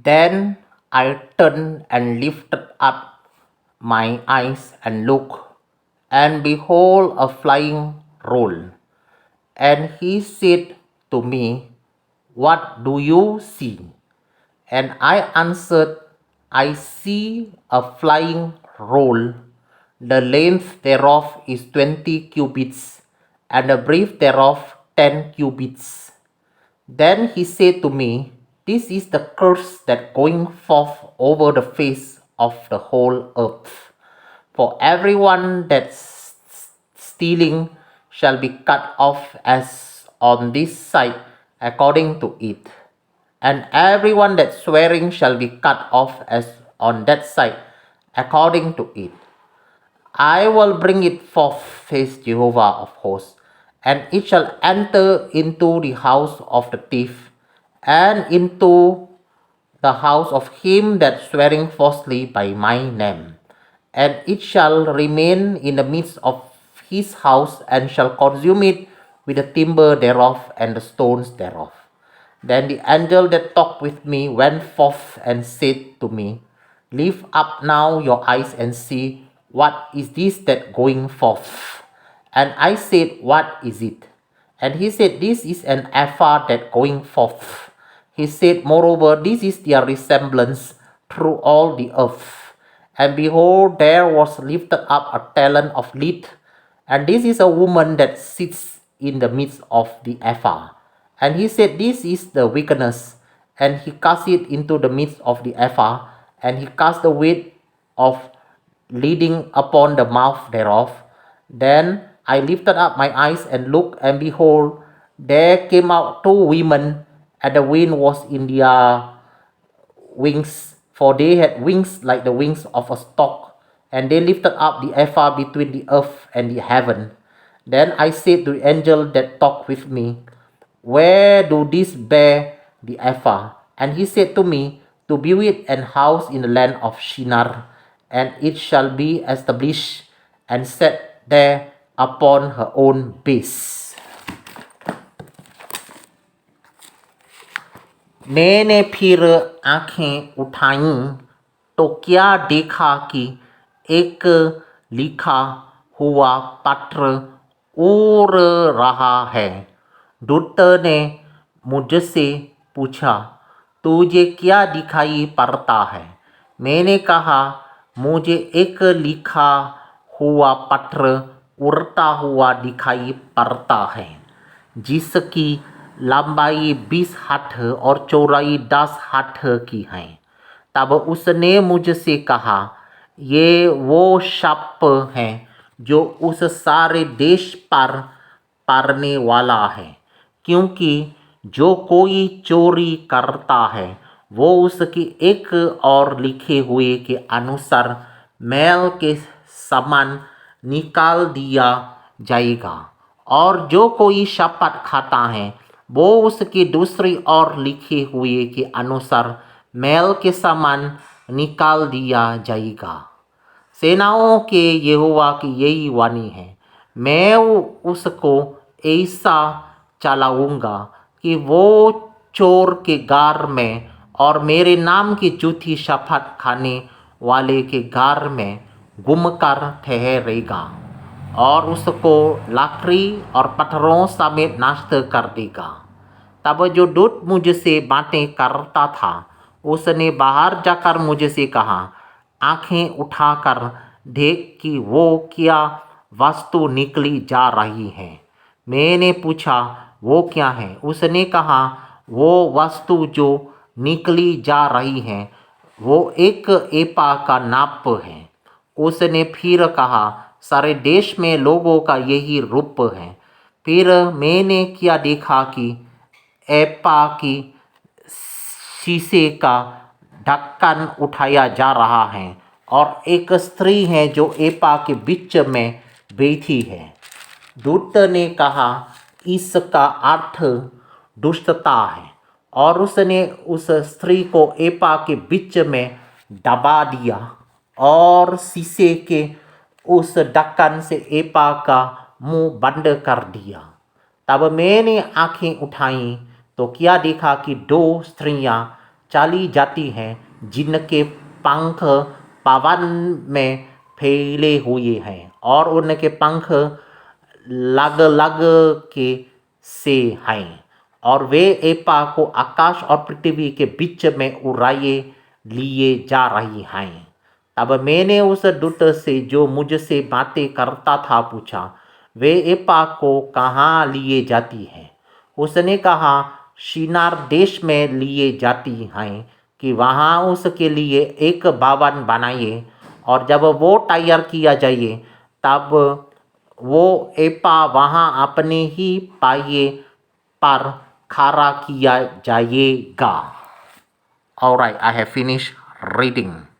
Then I turned and lifted up my eyes and looked, and behold, a flying roll. And he said to me, What do you see? And I answered, I see a flying roll. The length thereof is 20 cubits, and the breadth thereof 10 cubits. Then he said to me, This is the curse that going forth over the face of the whole earth. For everyone that's stealing shall be cut off as on this side according to it, and everyone that swearing shall be cut off as on that side according to it. I will bring it forth, says Jehovah of hosts, and it shall enter into the house of the thief, and into the house of him that swearing falsely by my name. And it shall remain in the midst of his house, and shall consume it with the timber thereof and the stones thereof. Then the angel that talked with me went forth and said to me, Lift up now your eyes and see, what is this that going forth? And I said, What is it? And he said, This is an ephah that going forth. He said, Moreover, this is their resemblance through all the earth. And behold, there was lifted up a talent of lead, and this is a woman that sits in the midst of the ephah. And he said, This is the wickedness. And he cast it into the midst of the ephah, and he cast the weight of leading upon the mouth thereof. Then I lifted up my eyes and looked, and behold, there came out two women, and the wind was in their wings, for they had wings like the wings of a stork, and they lifted up the ephah between the earth and the heaven. Then I said to the angel that talked with me, Where do these bear the ephah? And he said to me, To build it and house in the land of Shinar, and it shall be established and set there upon her own base. मैंने फिर आंखें उठाईं तो क्या देखा कि एक लिखा हुआ पत्र उड़ रहा है। दूत ने मुझसे पूछा, तुझे क्या दिखाई पड़ता है? मैंने कहा, मुझे एक लिखा हुआ पत्र उड़ता हुआ दिखाई पड़ता है, जिसकी लंबाई 20 हाथ और चौड़ाई 10 हाथ की है। तब उसने मुझसे कहा, ये वो शाप है जो उस सारे देश पर पड़ने वाला है, क्योंकि जो कोई चोरी करता है वो उसकी एक और लिखे हुए के अनुसार मैल के समान निकाल दिया जाएगा, और जो कोई शपथ खाता है वो उसकी दूसरी ओर लिखे हुए के अनुसार मैल के समान निकाल दिया जाएगा। सेनाओं के यहोवा की यही वाणी है, मैं उसको ऐसा चलाऊंगा कि वो चोर के घर में और मेरे नाम की झूठी शपथ खाने वाले के घर में घूमकर ठहरेगा, और उसको लकड़ी और पत्थरों समेत नष्ट कर देगा। तब जो दूत मुझसे बातें करता था उसने बाहर जाकर मुझसे कहा, आंखें उठाकर देख कि वो क्या वस्तु निकली जा रही है। मैंने पूछा, वो क्या है? उसने कहा, वो वस्तु जो निकली जा रही है वो एक एपा का नाप है। उसने फिर कहा, सारे देश में लोगों का यही रूप है। फिर मैंने क्या देखा कि एपा की शीशे का ढक्कन उठाया जा रहा है, और एक स्त्री है जो एपा के बीच में बैठी है। दूत ने कहा, इसका अर्थ दुष्टता है, और उसने उस स्त्री को एपा के बीच में दबा दिया, और शीशे के उस ढक्कन से एपा का मुंह बंद कर दिया। तब मैंने आंखें उठाई तो क्या देखा कि दो स्त्रियां चली जाती हैं, जिनके पंख पवन में फैले हुए हैं और उनके पंख लग लग के से हैं, और वे एपा को आकाश और पृथ्वी के बीच में उड़ाए लिए जा रही हैं। तब मैंने उस दूत से जो मुझसे बातें करता था पूछा, वे एपा को कहाँ लिए जाती हैं? उसने कहा, शिनार देश में लिए जाती हैं कि वहाँ उसके लिए एक भवन बनाए, और जब वो तैयार किया जाए तब वो एपा वहाँ अपने ही पाये पर खड़ा किया जाएगा। Alright, I have finished reading.